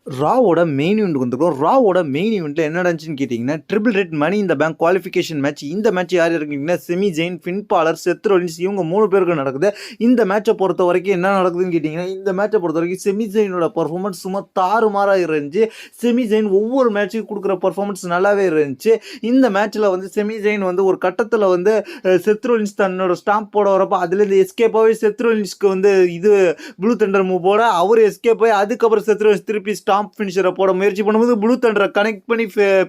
ராவோட main event வந்துருக்கும். ராவோட main ஈவெண்ட்ல என்ன நடந்துச்சுன்னு கேட்டிங்கன்னா, ட்ரிபிள் ரெட் மணி இந்த பேங்க் குவாலிஃபிகேஷன் மேட்ச். இந்த மேட்ச் யார் இருக்கீங்கன்னா, செமி ஜெயின், ஃபின் பாலர், செத் ரோலின்ஸ் இவங்க 3 பேருக்கு நடக்குது. இந்த மேட்சை பொறுத்த வரைக்கும் என்ன நடக்குதுன்னு கேட்டிங்கன்னா, இந்த மேட்சை பொறுத்த வரைக்கும் செமி ஜெயினோட பர்ஃபார்மன்ஸ் சும்மா தாறுமாறா இருந்துச்சு. செமி ஜெயின் ஒவ்வொரு மேட்சுக்கு கொடுக்குற பர்ஃபார்மன்ஸ் நல்லாவே இருந்துச்சு. இந்த மேட்ச்சில் வந்து செமி ஜெயின் வந்து ஒரு கட்டத்தில் வந்து செத் ரோலின்ஸ் தன்னோட ஸ்டாம்ப் போட வரப்போ அதுலேருந்து எஸ்கேப் ஆகி செத் ரோலின்ஸ்க்கு வந்து இது ப்ளூ தண்டர் மூவ் போட அவர் எஸ்கேப் ஆகி அதுக்கப்புறம் செத் ரோலின்ஸ் திருப்பி ஸ்டாம்ப் ஃபினிஷரை போட முயற்சி பண்ணும்போது ப்ளூ தண்டரை கனெக்ட் பண்ணி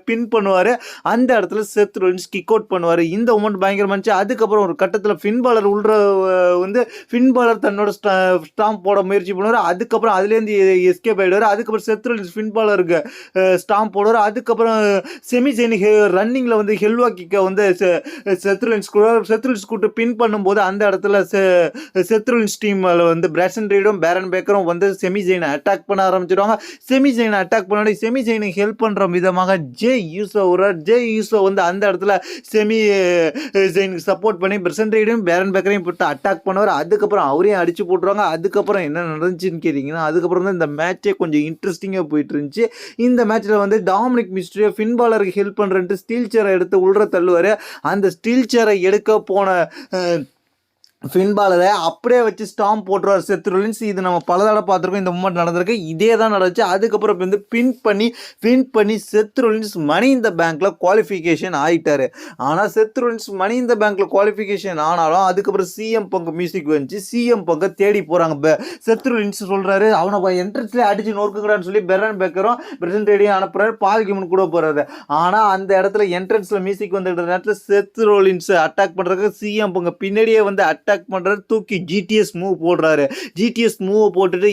பின் பண்ணுவார். அந்த இடத்துல செத் ரோலின்ஸ் கிக் அவுட் பண்ணுவார். இந்த மொமெண்ட் பயங்கரமாக இருந்துச்சு. அதுக்கப்புறம் ஒரு கட்டத்தில் ஃபின் பாலர் உள்ள வந்து ஃபின் பாலர் தன்னோட ஸ்டாம்ப் போட முயற்சி பண்ணுவார். அதுக்கப்புறம் அதுலேருந்து எஸ்கேப் ஆகிடுவார். அதுக்கப்புறம் செத் ரோலின்ஸ் ஃபின் பாலருக்கு ஸ்டாம்ப் போடுவார். அதுக்கப்புறம் செமி ஜெயின் ரன்னிங்கில் வந்து ஹெல்வா கிக்கை வந்து செத் ரோலின்ஸ் கூட்டு பின் பண்ணும்போது அந்த இடத்துல செத் ரோலின்ஸ் டீமில் வந்து பிராசன் ரீடும் பேரன் பேக்கரும் வந்து செமி ஜெயினை அட்டாக் பண்ண ஆரம்பிச்சிடுவாங்க. செமி ஜெயினை அட்டாக் பண்ணாடி செமி ஜெயினுக்கு ஹெல்ப் பண்ணுற விதமாக ஜே யூசோ வந்து அந்த இடத்துல செமி ஜெயினுக்கு சப்போர்ட் பண்ணி பிரசன்ட் ரைடும் பேரன் பேக்கரையும் போட்டு அட்டாக் பண்ணுவார். அதுக்கப்புறம் அவரையும் அடிச்சு போட்டுருவாங்க. அதுக்கப்புறம் என்ன நடந்துச்சுன்னு கேட்டிங்கன்னா, அதுக்கப்புறம் தான் இந்த மேட்சே கொஞ்சம் இன்ட்ரெஸ்டிங்காக போயிட்டு இருந்துச்சு. இந்த மேட்ச்சில் வந்து Dominic Mysterio fin பாலருக்கு help பண்ணுறன்ட்டு steel சேரை எடுத்து உள்ள தள்ளுவார். அந்த ஸ்டீல் சேரை எடுக்க போன ஃபின் பாலரை அப்படியே வச்சு ஸ்டாம்ப் போட்டுருவார் செத் ரோலின்ஸ். இது நம்ம பல தடவை பார்த்துருக்கோம். இந்த மூமெண்ட் நடந்திருக்கு. இதே தான் நடந்துச்சு. அதுக்கப்புறம் வந்து பின் பண்ணி செத் ரோலின்ஸ் மணி இந்த பேங்க்கில் குவாலிஃபிகேஷன் ஆகிட்டார். ஆனால் செத் ரோலின்ஸ் மணி இந்த பேங்க்கில் குவாலிஃபிகேஷன் ஆனாலும் அதுக்கப்புறம் சிஎம் பங்கு மியூசிக் வந்துச்சு. சிஎம் பங்கை தேடி போகிறாங்க. செத் ரோலின்ஸ் சொல்கிறாரு அவனை என்ட்ரன்ஸ்லேயே அடிச்சு நோக்குங்கிறான்னு சொல்லி பெரன் பேக்கரும் பிரசன்ட் ரேடியும் அனுப்புறாரு. பால்கிமன் கூட போகிறாரு. ஆனால் அந்த இடத்துல என்ட்ரன்ஸில் மியூசிக் வந்துட்டு நேரத்தில் செத் ரோலின்ஸ் அட்டாக் பண்ணுறதுக்கு சிஎம் பங்கு பின்னாடியே வந்து அட்டாக் பண்றாரு. தூக்கி ஜிடிஎஸ் மூவ் போடுறாரு. ஜிடிஎஸ் மூவ் போட்டுட்டு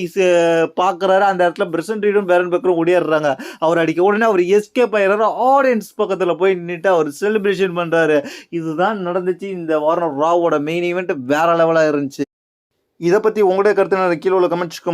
பாக்குறாரு. அந்த இடத்துல பிரசன்ட் ரீடும் பேரன் பேக்கரும் ஓடிடுறாங்க. அவர் அடிக்க உடனே அவர் எஸ்கேப் ஆயிடுறாரு. ஆடியன்ஸ் பக்கத்துல போய் நின்றுட்டு அவர் செலிப்ரேஷன் பண்றாரு. இதுதான் நடந்துச்சு இந்த வாரம் ராவோட மெயின் ஈவெண்ட். வேற லெவலா இருந்துச்சு. இதை பத்தி உங்களுடைய கருத்து கீழே உள்ள கமெண்ட்ஸ்